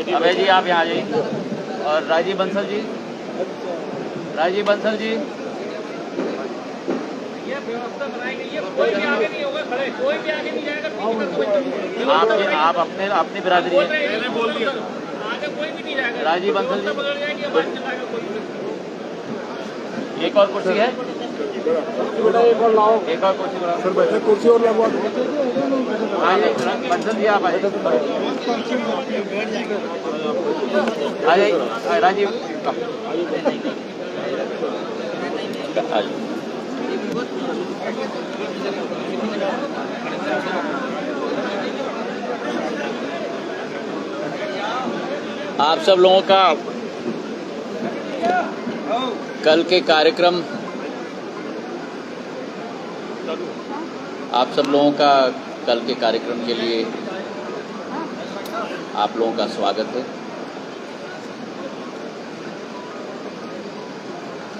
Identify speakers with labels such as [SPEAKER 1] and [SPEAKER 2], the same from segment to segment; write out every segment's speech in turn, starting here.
[SPEAKER 1] अभय जी आप यहाँ आ जाइए। और राजीव बंसल जी, राजीव बंसल जी,
[SPEAKER 2] ये व्यवस्था बनाई गई है, कोई भी आगे नहीं होगा खड़े, कोई भी आगे नहीं जाएगा।
[SPEAKER 1] आप अपनी बिरादरी है,
[SPEAKER 2] बोल दिया आगे कोई भी नहीं जाएगा।
[SPEAKER 1] राजीव बंसल जी,
[SPEAKER 2] बदल जाएगी, आवाज चलाएगा कोई भी।
[SPEAKER 1] एक और कुर्सी है, एक और कुर्सी बनाओ
[SPEAKER 3] सर बैठे कुर्सी और लगवा दो।
[SPEAKER 1] बंसल जी आप आइए, आ जाइए राजीव आप सब लोगों का कल के कार्यक्रम, आप सब लोगों का कल के कार्यक्रम के लिए आप लोगों का स्वागत है।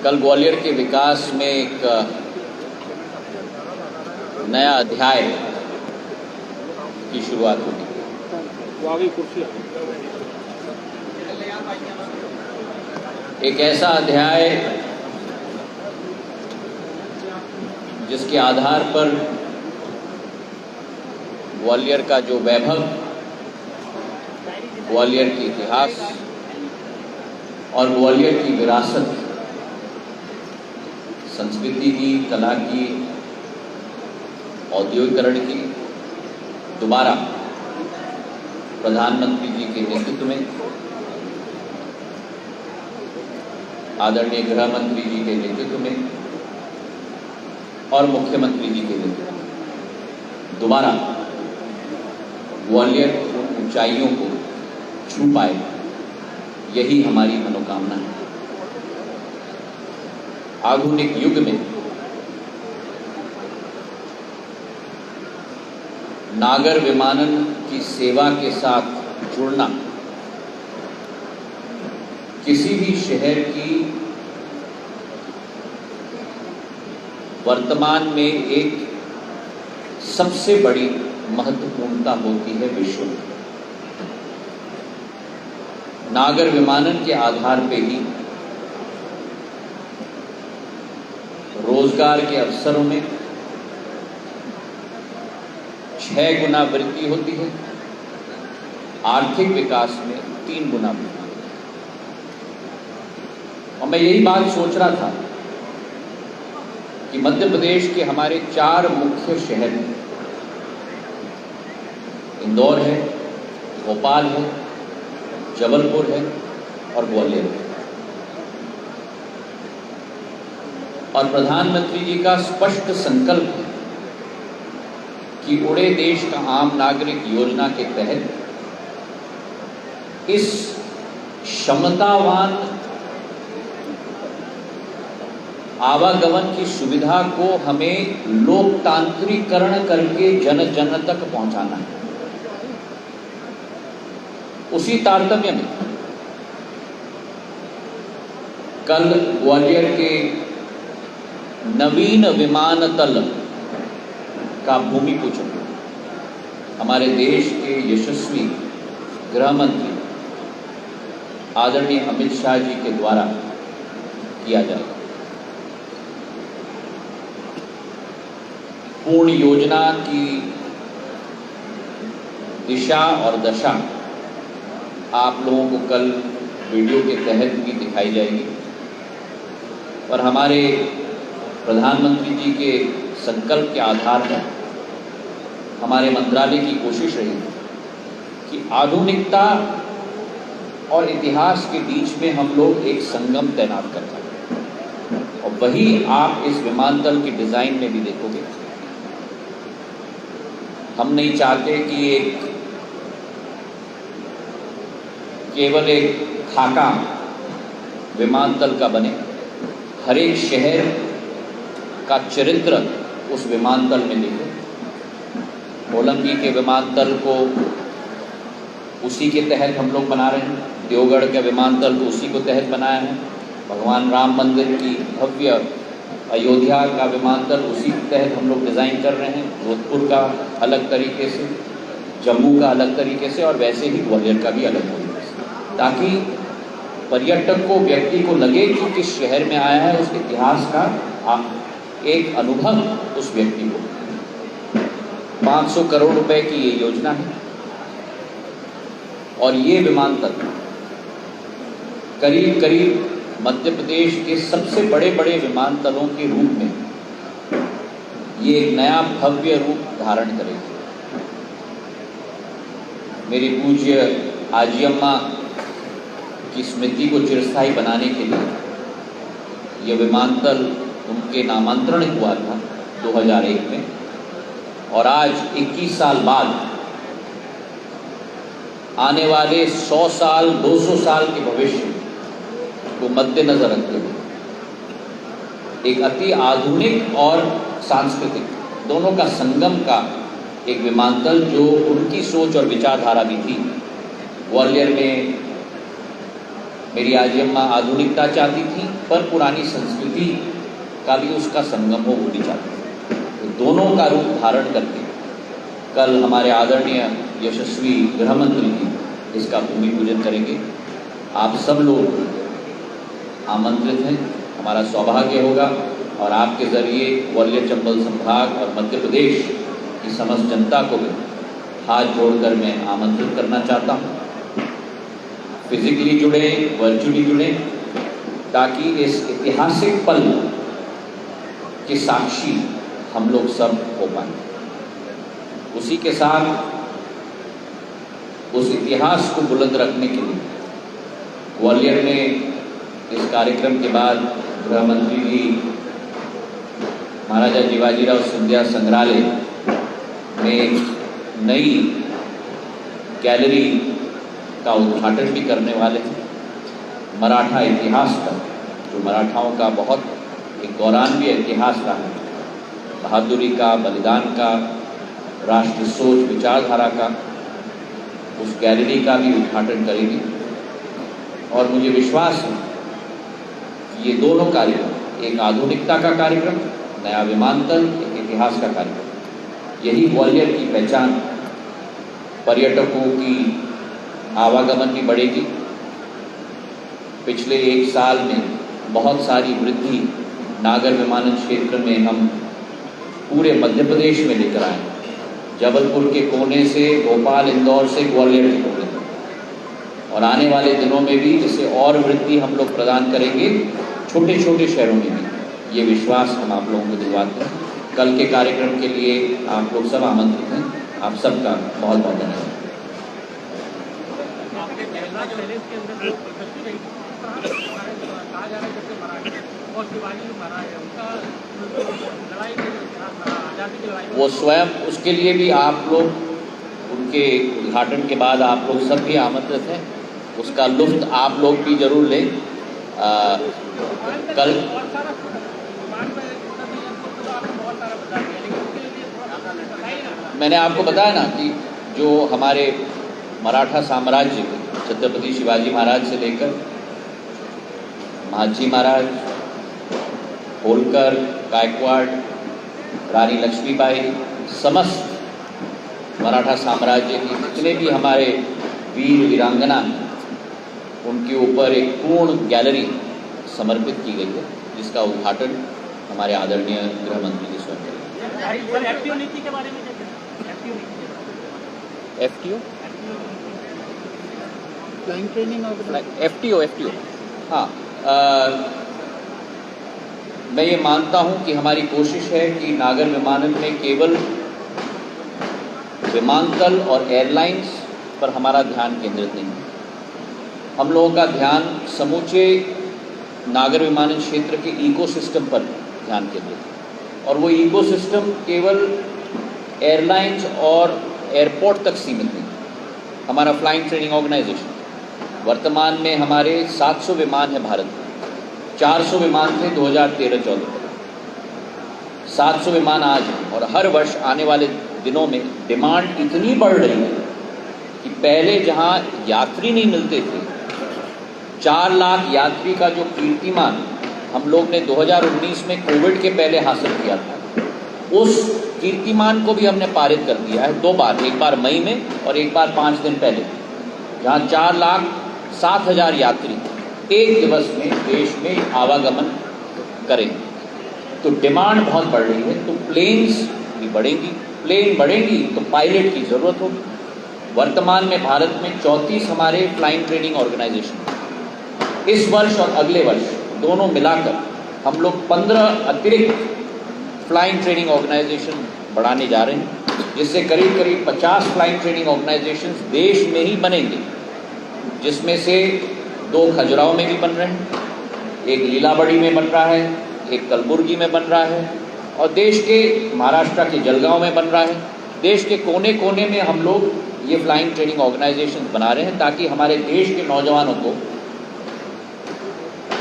[SPEAKER 1] कल ग्वालियर के विकास में एक नया अध्याय की शुरुआत होगी। एक ऐसा अध्याय जिसके आधार पर ग्वालियर का जो वैभव, ग्वालियर की इतिहास और ग्वालियर की विरासत, संस्कृति की, कला की, औद्योगिकरण की दोबारा प्रधानमंत्री जी के नेतृत्व में, आदरणीय गृह मंत्री जी के नेतृत्व में और मुख्यमंत्री जी के नेतृत्व में दोबारा ग्वालियर उन ऊंचाइयों को छू पाए, यही हमारी मनोकामना है। आधुनिक युग में नागर विमानन की सेवा के साथ जुड़ना किसी भी शहर की वर्तमान में एक सबसे बड़ी महत्वपूर्णता होती है विश्व में। नागर विमानन के आधार पे ही रोजगार के अवसरों में 6 गुना वृद्धि होती है, आर्थिक विकास में 3 गुना वृद्धि। और मैं यही बात सोच रहा था कि मध्य प्रदेश के हमारे 4 मुख्य शहर हैं, इंदौर है, भोपाल है, जबलपुर है और ग्वालियर है। और प्रधानमंत्री जी का स्पष्ट संकल्प है कि उड़े देश का आम नागरिक योजना के तहत इस क्षमतावान आवागमन की सुविधा को हमें लोकतांत्रिकरण करके जन जन तक पहुंचाना है। उसी तारतम्य में कल ग्वालियर के नवीन विमानतल का भूमि पूजन हमारे देश के यशस्वी गृह मंत्री आदरणीय अमित शाह जी के द्वारा किया जाएगा। पूर्ण योजना की दिशा और दशा आप लोगों को कल वीडियो के तहत भी दिखाई जाएगी। और हमारे प्रधानमंत्री जी के संकल्प के आधार पर हमारे मंत्रालय की कोशिश रही कि आधुनिकता और इतिहास के बीच में हम लोग एक संगम तैनात कर पाएं। और वही आप इस विमानतल की डिज़ाइन में भी देखोगे। हम नहीं चाहते कि एक केवल एक खाका विमानतल का बने, हर एक शहर का चरित्र उस विमानतल में दिखे। होलंगी के विमानतल को उसी के तहत हम लोग बना रहे हैं, देवगढ़ के विमानतल को उसी को तहत बनाया है। भगवान राम मंदिर की भव्य अयोध्या का विमानतल उसी के तहत हम लोग डिज़ाइन कर रहे हैं, जोधपुर का अलग तरीके से, जम्मू का अलग तरीके से और वैसे ही ग्वालियर का भी अलग तरीके से, ताकि पर्यटक को, व्यक्ति को लगे कि किस शहर में आया है, उस इतिहास का एक अनुभव उस व्यक्ति को। 500 करोड़ रुपए की ये योजना है और ये विमानतल करीब करीब मध्य प्रदेश के सबसे बड़े बड़े विमानतलों के रूप में ये एक नया भव्य रूप धारण करेगी। मेरी पूज्य आजी अम्मा की स्मृति को चिरस्थायी बनाने के लिए ये विमानतल उनके नामांतरण हुआ था 2001 में, और आज 21 साल बाद आने वाले 100 साल 200 साल के भविष्य को मद्देनजर रखते हुए एक अति आधुनिक और सांस्कृतिक दोनों का संगम का एक विमानतल, जो उनकी सोच और विचारधारा भी थी। ग्वालियर में मेरी आजी अम्मा आधुनिकता चाहती थी पर पुरानी संस्कृति का भी उसका संगम हो, वो भी चाहती थी। तो दोनों का रूप धारण करके कल हमारे आदरणीय यशस्वी गृह मंत्री जी इसका भूमि पूजन करेंगे। आप सब लोग आमंत्रित हैं। हमारा सौभाग्य होगा और आपके ज़रिए ग्वालियर चंबल संभाग और मध्य प्रदेश की समस्त जनता को भी हाथ जोड़कर मैं आमंत्रित करना चाहता हूँ। फिजिकली जुड़े, वर्चुअली जुड़े, ताकि इस ऐतिहासिक पल के साक्षी हम लोग सब हो पाएं। उसी के साथ उस इतिहास को बुलंद रखने के लिए ग्वालियर में इस कार्यक्रम के बाद गृह मंत्री जी महाराजा जीवाजीराव सिंधिया संग्रहालय में एक नई गैलरी का उद्घाटन भी करने वाले हैं। मराठा इतिहास का, जो मराठाओं का बहुत एक गौरवान्वित इतिहास रहा है, बहादुरी का, बलिदान का, राष्ट्र सोच, विचारधारा का, उस गैलरी का भी उद्घाटन करेंगे। और मुझे विश्वास है ये दोनों कार्यक्रम, एक आधुनिकता का कार्यक्रम, नया विमानतल, एक इतिहास का कार्यक्रम, यही ग्वालियर की पहचान। पर्यटकों की आवागमन भी बढ़ेगी। पिछले 1 साल में बहुत सारी वृद्धि नागर विमानन क्षेत्र में हम पूरे मध्य प्रदेश में लेकर आए। जबलपुर के कोने से, भोपाल, इंदौर से ग्वालियर के कोने तक, और आने वाले दिनों में भी इसे और वृद्धि हम लोग प्रदान करेंगे छोटे छोटे शहरों में भी। ये विश्वास हम आप लोगों को दिलवाते हैं। कल के कार्यक्रम के लिए आप लोग सब आमंत्रित हैं। आप सबका बहुत बहुत धन्यवाद। वो स्वयं, उसके लिए भी आप लोग, उनके उद्घाटन के बाद आप लोग सब भी आमंत्रित हैं। उसका लुत्फ आप लोग भी जरूर लें। कल मैंने आपको बताया ना कि जो हमारे मराठा साम्राज्य के छत्रपति शिवाजी महाराज से लेकर महाजी महाराज, होलकर, गायकवाड़, रानी लक्ष्मीबाई, समस्त मराठा साम्राज्य की जितने भी हमारे वीर वीरांगना हैं, उनके ऊपर एक पूर्ण गैलरी समर्पित की गई है, जिसका उद्घाटन हमारे आदरणीय गृह मंत्री जी स्वयं करेंगे।
[SPEAKER 2] एफटीओ नीति के बारे में
[SPEAKER 1] एफटीओ
[SPEAKER 3] फ्लाइंग ट्रेनिंग और
[SPEAKER 1] एफटीओ हाँ, मैं ये मानता हूँ कि हमारी कोशिश है कि नागर विमानन में केवल विमानतल और एयरलाइंस पर हमारा ध्यान केंद्रित नहीं है। हम लोगों का ध्यान समूचे नागर विमानन क्षेत्र के इकोसिस्टम पर ध्यान केंद्रित है, और वो इकोसिस्टम केवल एयरलाइंस और एयरपोर्ट तक सीमित नहीं। हमारा फ्लाइंग ट्रेनिंग ऑर्गेनाइजेशन, वर्तमान में हमारे 700 विमान हैं भारत में। 400 विमान थे 2013-14 तक, 700 विमान आज हैं, और हर वर्ष आने वाले दिनों में डिमांड इतनी बढ़ रही है कि पहले जहां यात्री नहीं मिलते थे, 4 लाख यात्री का जो कीर्तिमान हम लोग ने 2019 में कोविड के पहले हासिल किया था, उस कीर्तिमान को भी हमने पारित कर दिया है 2 बार, एक बार मई में और एक बार 5 दिन पहले, जहाँ 4,07,000 यात्री एक दिवस में देश में आवागमन करें। तो डिमांड बहुत बढ़ रही है, तो प्लेन्स भी बढ़ेंगी, प्लेन बढ़ेंगी तो पायलट की ज़रूरत होगी। वर्तमान में भारत में 34 हमारे फ्लाइंग ट्रेनिंग ऑर्गेनाइजेशन, इस वर्ष और अगले वर्ष दोनों मिलाकर हम लोग 15 अतिरिक्त फ्लाइंग ट्रेनिंग ऑर्गेनाइजेशन बढ़ाने जा रहे हैं, जिससे करीब करीब 50 फ्लाइंग ट्रेनिंग ऑर्गेनाइजेशन देश में ही बनेंगे, जिसमें से 2 खजुराहो में भी बन रहे हैं, एक लीलाबड़ी में बन रहा है, एक कलबुर्गी में बन रहा है, और देश के महाराष्ट्र के जलगांव में बन रहा है। देश के कोने कोने में हम लोग ये फ्लाइंग ट्रेनिंग ऑर्गेनाइजेशन बना रहे हैं, ताकि हमारे देश के नौजवानों को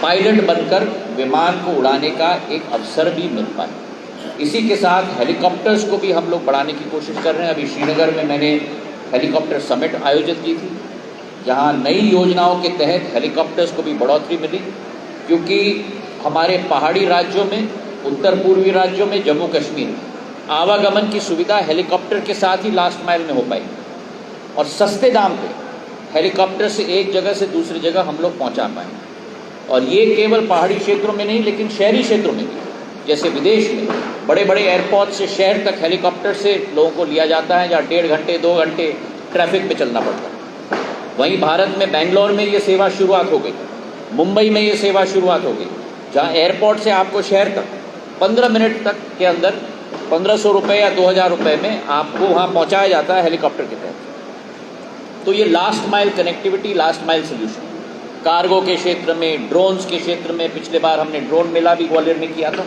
[SPEAKER 1] पायलट बनकर विमान को उड़ाने का एक अवसर भी मिल पाए। इसी के साथ हेलीकॉप्टर्स को भी हम लोग बढ़ाने की कोशिश कर रहे हैं। अभी श्रीनगर में मैंने हेलीकॉप्टर समिट आयोजित की थी, जहां नई योजनाओं के तहत हेलीकॉप्टर्स को भी बढ़ोतरी मिली, क्योंकि हमारे पहाड़ी राज्यों में, उत्तर पूर्वी राज्यों में, जम्मू कश्मीर में आवागमन की सुविधा हेलीकॉप्टर के साथ ही लास्ट माइल में हो पाई, और सस्ते दाम पे हेलीकॉप्टर से एक जगह से दूसरी जगह हम लोग पहुंचा पाए। और ये केवल पहाड़ी क्षेत्रों में नहीं, लेकिन शहरी क्षेत्रों में भी, जैसे विदेश में बड़े बड़े एयरपोर्ट से शहर तक हेलीकॉप्टर से लोगों को लिया जाता है, जहाँ 1.5 घंटे 2 घंटे ट्रैफिक में चलना पड़ता है। वहीं भारत में बेंगलोर में ये सेवा शुरुआत हो गई, मुंबई में ये सेवा शुरुआत हो गई, जहाँ एयरपोर्ट से आपको शहर तक 15 मिनट तक के अंदर 1500 रुपये या 2000 रुपये में आपको वहाँ पहुँचाया जाता है हेलीकॉप्टर के तहत। तो ये last mile connectivity, last mile solution, cargo के क्षेत्र में, ड्रोन्स के क्षेत्र में, पिछले बार हमने ड्रोन मेला भी ग्वालियर में किया था।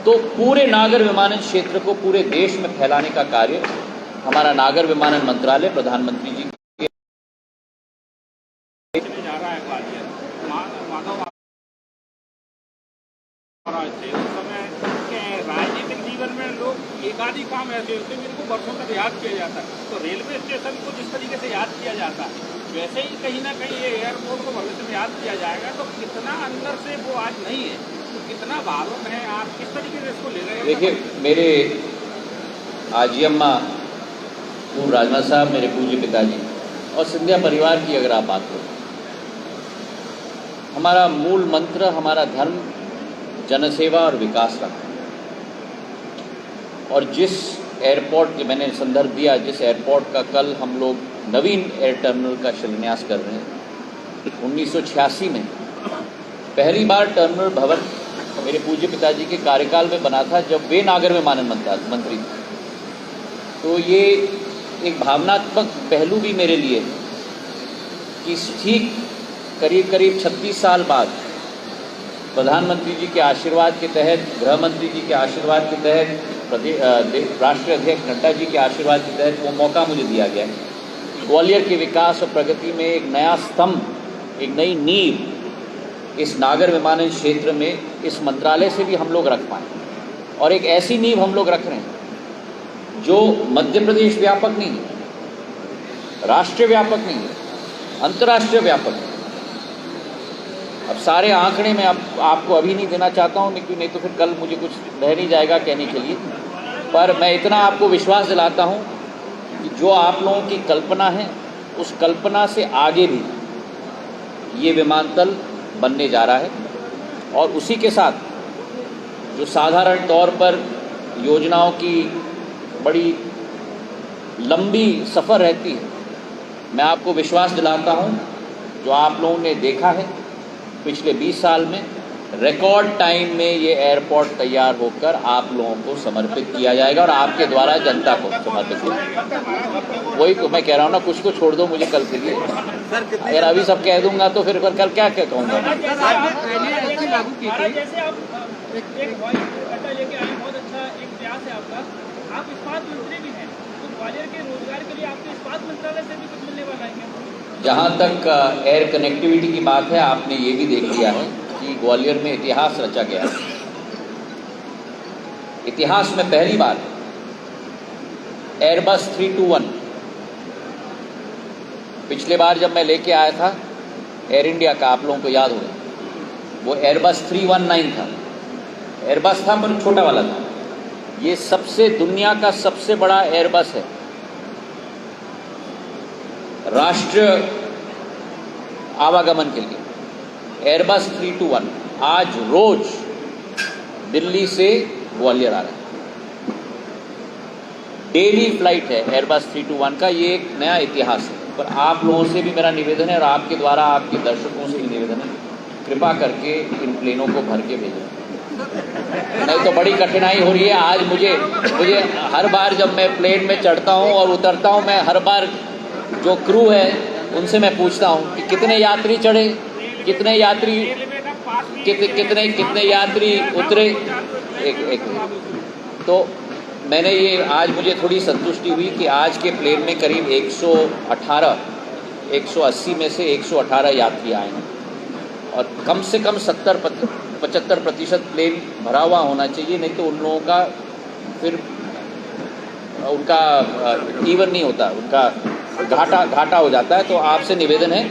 [SPEAKER 1] तो पूरे नागर विमानन क्षेत्र को पूरे देश में फैलाने का कार्य हमारा नागर विमानन मंत्रालय प्रधानमंत्री जी
[SPEAKER 2] जा रहा है ग्वालियर माधव थे उस समय के राजनीतिक जीवन में लोग एक आधी काम ऐसे होते हैं जिनको वर्षों तक याद किया जाता है। तो रेलवे स्टेशन को जिस तरीके से याद किया जाता है, वैसे ही कहीं ना कहीं ये एयरपोर्ट को भविष्य में याद किया जाएगा। तो कितना अंदर से वो आज नहीं है, तो कितना भावुक है, आप किस तरीके से इसको ले रहे हैं?
[SPEAKER 1] देखिए, मेरे आजी अम्मा पूर्व राजनाथ साहब, मेरे पूज्य पिताजी और सिंधिया परिवार की अगर आप बात करें, हमारा मूल मंत्र, हमारा धर्म जनसेवा और विकास का, और जिस एयरपोर्ट के मैंने संदर्भ दिया, जिस एयरपोर्ट का कल हम लोग नवीन एयर टर्मिनल का शिलान्यास कर रहे हैं, 1986 में पहली बार टर्मिनल भवन मेरे पूज्य पिताजी के कार्यकाल में बना था, जब वे नागर विमानन मंत्री थे। तो ये एक भावनात्मक पहलू भी मेरे लिए कि ठीक करीब करीब 36 साल बाद प्रधानमंत्री जी के आशीर्वाद के तहत, गृह मंत्री जी के आशीर्वाद के तहत, राष्ट्रीय अध्यक्ष नड्डा जी के आशीर्वाद के तहत वो मौका मुझे दिया गया है। ग्वालियर के विकास और प्रगति में एक नया स्तंभ, एक नई नींव इस नागर विमानन क्षेत्र में इस मंत्रालय से भी हम लोग रख पाएँ, और एक ऐसी नींव हम लोग रख रहे हैं जो मध्य प्रदेश व्यापक नहीं है, राष्ट्रीय व्यापक नहीं है, अंतर्राष्ट्रीय व्यापक है। अब सारे आंकड़े मैं आपको अभी नहीं देना चाहता हूँ, नहीं तो फिर कल मुझे कुछ रह नहीं जाएगा कहने के लिए, पर मैं इतना आपको विश्वास दिलाता हूँ कि जो आप लोगों की कल्पना है, उस कल्पना से आगे भी ये विमानतल बनने जा रहा है। और उसी के साथ जो साधारण तौर पर योजनाओं की बड़ी लंबी सफ़र रहती है, मैं आपको विश्वास दिलाता हूँ, जो आप लोगों ने देखा है पिछले 20 साल में, रिकॉर्ड टाइम में ये एयरपोर्ट तैयार होकर आप लोगों को समर्पित किया जाएगा, और आपके द्वारा जनता को समर्पित किया जाएगा। वही तो मैं कह रहा हूँ ना, कुछ को छोड़ दो मुझे कल के लिए। अगर अभी सब कह दूंगा तो फिर कल क्या क्या कहूँगा।
[SPEAKER 2] आप इस्पात मंत्री भी हैं, तो ग्वालियर के रोजगार के लिए आपके इस्पात मंत्रालय से भी कुछ मिलने वाला है क्या?
[SPEAKER 1] जहाँ तक एयर कनेक्टिविटी की बात है, आपने ये भी देख लिया है कि ग्वालियर में इतिहास रचा गया है। इतिहास में पहली बार एयरबस 321, पिछले बार जब मैं लेके आया था एयर इंडिया का, आप लोगों को याद होगा, वो एयरबस 319 था। एयरबस था पर छोटा वाला था। ये सबसे दुनिया का सबसे बड़ा एयरबस है। राष्ट्रीय आवागमन के लिए एयरबस 321 आज रोज दिल्ली से ग्वालियर आ रहा है। डेली फ्लाइट है एयरबस 321 का। ये एक नया इतिहास है। पर आप लोगों से भी मेरा निवेदन है और आपके द्वारा आपके दर्शकों से भी निवेदन है, कृपा करके इन प्लेनों को भर के भेजें, नहीं तो बड़ी कठिनाई हो रही है। आज मुझे हर बार जब मैं प्लेन में चढ़ता हूँ और उतरता हूँ, मैं हर बार जो क्रू है उनसे मैं पूछता हूँ कि कितने यात्री चढ़े, कितने यात्री कितने यात्री उतरे। एक तो मैंने ये आज मुझे थोड़ी संतुष्टि हुई कि आज के प्लेन में करीब 180 में से 118 यात्री आए हैं और कम से कम 70-75% प्लेन भरा हुआ होना चाहिए, नहीं तो उन लोगों का फिर उनका इवन नहीं होता, उनका घाटा हो जाता है। तो आपसे निवेदन है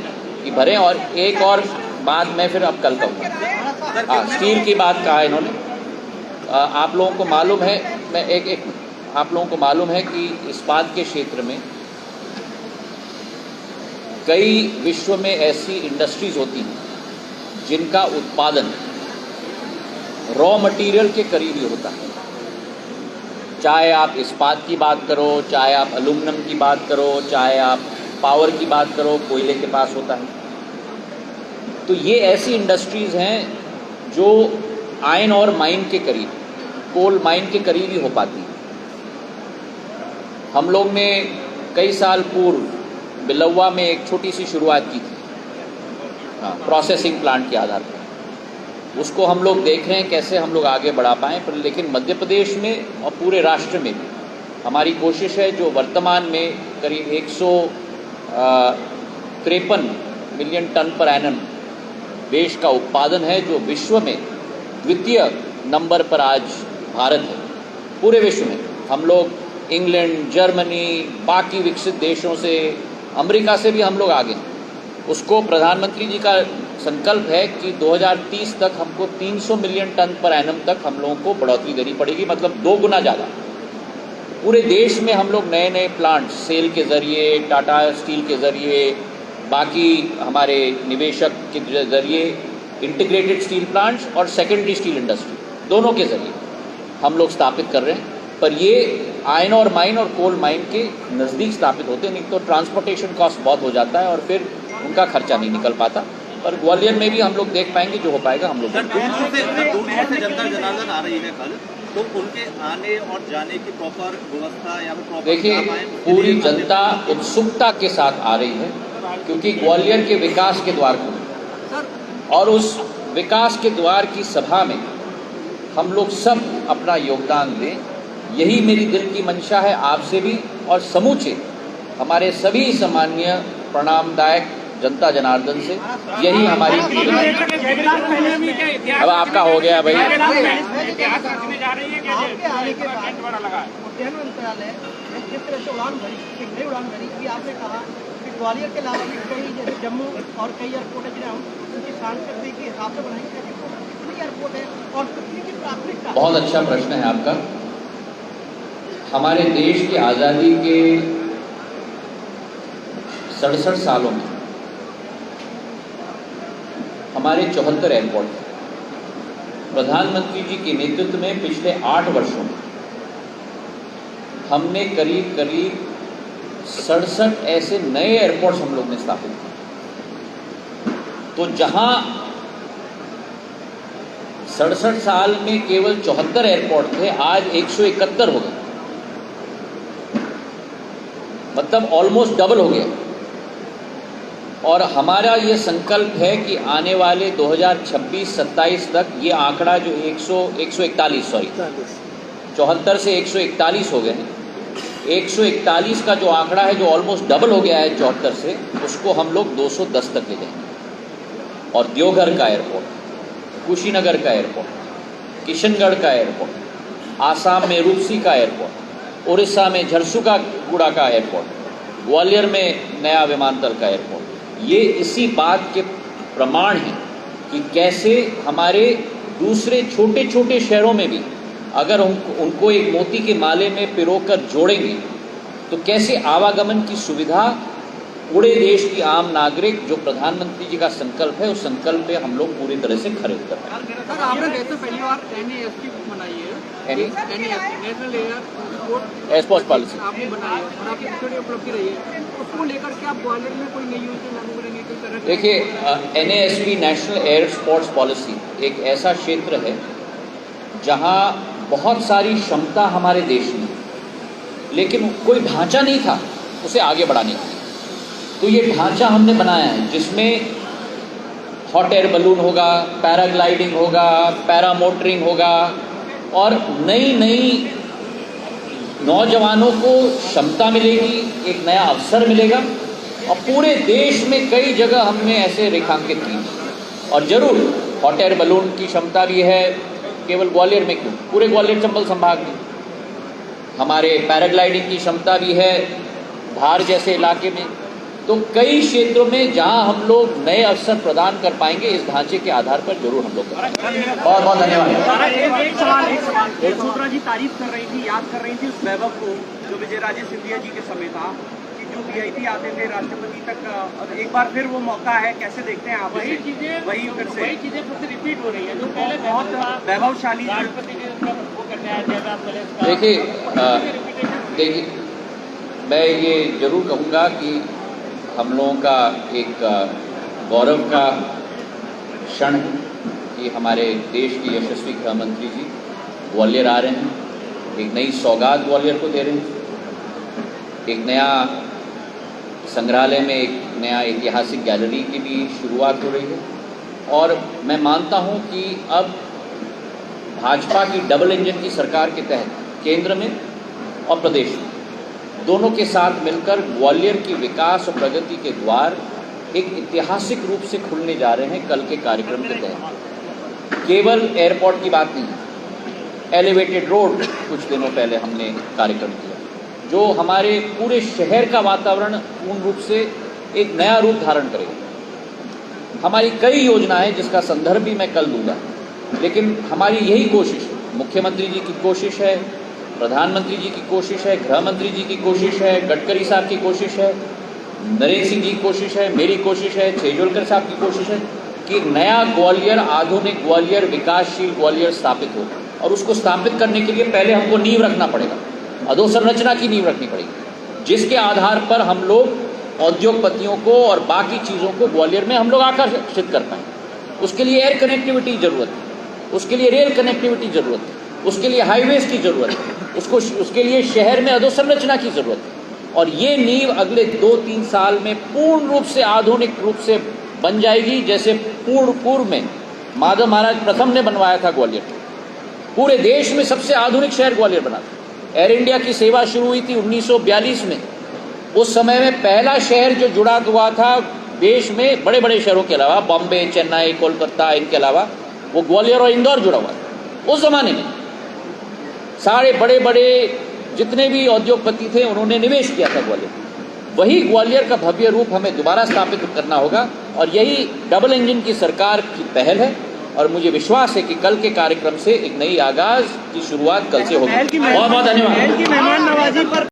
[SPEAKER 1] कि भरें। और एक और बात मैं फिर अब कल कहूँगा। स्टील की बात कहा इन्होंने। आप लोगों को मालूम है, आप लोगों को मालूम है कि इस्पात के क्षेत्र में कई विश्व में ऐसी इंडस्ट्रीज होती हैं जिनका उत्पादन रॉ मटेरियल के करीब ही होता है। चाहे आप इस्पात की बात करो, चाहे आप एल्यूमिनियम की बात करो, चाहे आप पावर की बात करो, कोयले के पास होता है। तो ये ऐसी इंडस्ट्रीज़ हैं जो आयन और माइन के करीब, कोल माइन के करीब ही हो पाती है। हम लोग ने कई साल पूर्व बिलौवा में एक छोटी सी शुरुआत की थी, प्रोसेसिंग प्लांट के आधार पर। उसको हम लोग देख रहे हैं कैसे हम लोग आगे बढ़ा पाएँ। पर लेकिन मध्य प्रदेश में और पूरे राष्ट्र में भी हमारी कोशिश है, जो वर्तमान में करीब 153 मिलियन टन पर एनम देश का उत्पादन है, जो विश्व में द्वितीय नंबर पर आज भारत है। पूरे विश्व में हम लोग इंग्लैंड, जर्मनी, बाकी विकसित देशों से, अमेरिका से भी हम लोग आगे हैं। उसको प्रधानमंत्री जी का संकल्प है कि 2030 तक हमको 300 मिलियन टन पर एनम तक हम लोगों को बढ़ोतरी देनी पड़ेगी, मतलब 2 गुना ज़्यादा। पूरे देश में हम लोग नए नए प्लांट सेल के ज़रिए, टाटा स्टील के ज़रिए, बाकी हमारे निवेशक के ज़रिए, इंटीग्रेटेड स्टील प्लांट्स और सेकेंडरी स्टील इंडस्ट्री दोनों के ज़रिए हम लोग स्थापित कर रहे हैं। पर ये आयन और माइन और कोल माइन के नज़दीक स्थापित होते हैं, नहीं तो ट्रांसपोर्टेशन कॉस्ट बहुत हो जाता है और फिर उनका खर्चा नहीं निकल पाता। पर ग्वालियर में भी हम लोग देख पाएंगे, जो हो पाएगा हम लोग।
[SPEAKER 3] से जनता जनार्दन आ रही है कल, तो उनके आने और जाने की प्रॉपर व्यवस्था या प्रॉपर,
[SPEAKER 1] देखिए पूरी जनता उत्सुकता के साथ आ रही है, क्योंकि ग्वालियर के विकास के द्वार खुले और उस विकास के द्वार की सभा में हम लोग सब अपना योगदान दें। यही मेरी दिल की मंशा है आपसे भी और समूचे हमारे सभी सम्माननीय प्रणामदायक जनता जनार्दन से। यही हमारी अब आपका हो गया भाई।
[SPEAKER 4] ग्वालियर के अलावा भी कई जैसे जम्मू और कई एयरपोर्ट है जिन्हें उनकी सांस्कृतिक के हिसाब से बनाएंगे, एयरपोर्ट है और की प्राथमिकता।
[SPEAKER 1] बहुत अच्छा प्रश्न है आपका। हमारे देश की आज़ादी के 67 सालों में हमारे 74 एयरपोर्ट थे। प्रधानमंत्री जी के नेतृत्व में पिछले 8 वर्षों में हमने करीब 67 ऐसे नए एयरपोर्ट्स हम लोग ने स्थापित किए। तो जहां 67 साल में केवल 74 एयरपोर्ट थे, आज 171 हो गए, मतलब ऑलमोस्ट डबल हो गया। और हमारा ये संकल्प है कि आने वाले 2026-27 तक ये आंकड़ा जो 74 से 141 हो गए हैं, 141 का जो आंकड़ा है, जो ऑलमोस्ट डबल हो गया है 74 से, उसको हम लोग 210 तक ले जाएंगे। और देवघर का एयरपोर्ट, कुशीनगर का एयरपोर्ट, किशनगढ़ का एयरपोर्ट, आसाम में रूपसी का एयरपोर्ट, उड़ीसा में झरसुगुड़ा का एयरपोर्ट, ग्वालियर में नया विमानतल का एयरपोर्ट, ये इसी बात के प्रमाण हैं कि कैसे हमारे दूसरे छोटे छोटे शहरों में भी अगर उनको एक मोती के माले में पिरोकर जोड़ेंगे तो कैसे आवागमन की सुविधा पूरे देश की आम नागरिक, जो प्रधानमंत्री जी का संकल्प है, उस संकल्प पे हम लोग पूरी तरह से खरे उतर पाए।
[SPEAKER 4] सर, आपने जैसे पहली बार NASP बनाई है, नेशनल
[SPEAKER 1] एयरपोर्ट पॉलिसी
[SPEAKER 4] आपने बनाई है और आपकी छोटी उपलब्धि रही है, उसको लेकर के आप ग्वालियर में कोई नई योजना लागू करेंगे? कोई तरह
[SPEAKER 1] देखिए, NASP national air sports policy एक ऐसा क्षेत्र है जहां बहुत सारी क्षमता हमारे देश में, लेकिन कोई ढांचा नहीं था उसे आगे बढ़ाने का। तो ये ढांचा हमने बनाया है जिसमें हॉट एयर बलून होगा, पैराग्लाइडिंग होगा, पैरा मोटरिंग होगा और नई नई नौजवानों को क्षमता मिलेगी, एक नया अवसर मिलेगा। और पूरे देश में कई जगह हमने ऐसे रेखांकित की। और ज़रूर हॉट एयर बलून की क्षमता भी है, केवल ग्वालियर में क्यों, पूरे ग्वालियर चंबल संभाग में। हमारे पैराग्लाइडिंग की क्षमता भी है धार जैसे इलाके में। तो कई क्षेत्रों में जहां हम लोग नए अवसर प्रदान कर पाएंगे, इस ढांचे के आधार पर जरूर हम लोग करेंगे। बहुत बहुत धन्यवाद।
[SPEAKER 4] एक सवाल सुभद्रा जी तारीफ कर रही थी, याद कर रही थी उस वैभव को जो विजयराजे सिंधिया जी के समय था कि जो VIP आते थे राष्ट्रपति तक, और एक बार फिर वो मौका है, कैसे देखते हैं आप? वही चीजें फिर से रिपीट हो रही है जो पहले बहुत वैभवशाली राष्ट्रपति वो करने आए थे।
[SPEAKER 1] देखिए, मैं ये जरूर कहूँगा कि हम लोगों का एक गौरव का क्षण है कि हमारे देश के यशस्वी गृह मंत्री जी ग्वालियर आ रहे हैं, एक नई सौगात ग्वालियर को दे रहे हैं। एक नया संग्रहालय में एक नया ऐतिहासिक गैलरी की भी शुरुआत हो रही है। और मैं मानता हूं कि अब भाजपा की डबल इंजन की सरकार के तहत केंद्र में और प्रदेश में दोनों के साथ मिलकर ग्वालियर की विकास और प्रगति के द्वार एक ऐतिहासिक रूप से खुलने जा रहे हैं। कल के कार्यक्रम के तहत केवल एयरपोर्ट की बात नहीं है, एलिवेटेड रोड कुछ दिनों पहले हमने कार्यक्रम किया जो हमारे पूरे शहर का वातावरण पूर्ण रूप से एक नया रूप धारण करेगा। हमारी कई योजनाएं जिसका संदर्भ भी मैं कल दूंगा, लेकिन हमारी यही कोशिश है, मुख्यमंत्री जी की कोशिश है, प्रधानमंत्री जी की कोशिश है, गृह मंत्री जी की कोशिश है, गडकरी साहब की कोशिश है, नरेंद्र सिंह जी की कोशिश है, मेरी कोशिश है, छेजोलकर साहब की कोशिश है कि नया ग्वालियर, आधुनिक ग्वालियर, विकासशील ग्वालियर स्थापित हो। और उसको स्थापित करने के लिए पहले हमको नींव रखना पड़ेगा, अधोसंरचना की नींव रखनी पड़ेगी, जिसके आधार पर हम लोग उद्योगपतियों को और बाकी चीज़ों को ग्वालियर में हम लोग आकर्षित कर पाएँ। उसके लिए एयर कनेक्टिविटी ज़रूरत है, उसके लिए रेल कनेक्टिविटी ज़रूरत है, उसके लिए हाईवेज की ज़रूरत है, उसके लिए शहर में अधोसंरचना की ज़रूरत है। और ये नींव अगले 2-3 साल में पूर्ण रूप से आधुनिक रूप से बन जाएगी, जैसे पूर्व में माधव महाराज प्रथम ने बनवाया था ग्वालियर। पूरे देश में सबसे आधुनिक शहर ग्वालियर बना था। एयर इंडिया की सेवा शुरू हुई थी 1942 में। उस समय में पहला शहर जो जुड़ा हुआ था देश में बड़े बड़े शहरों के अलावा, बॉम्बे, चेन्नई, कोलकाता, इनके अलावा वो ग्वालियर और इंदौर जुड़ा हुआ था। उस ज़माने में सारे बड़े बड़े जितने भी उद्योगपति थे उन्होंने निवेश किया था ग्वालियर। वही ग्वालियर का भव्य रूप हमें दोबारा स्थापित करना होगा और यही डबल इंजन की सरकार की पहल है। और मुझे विश्वास है कि कल के कार्यक्रम से एक नई आगाज की शुरुआत कल से होगी। बहुत बहुत धन्यवाद।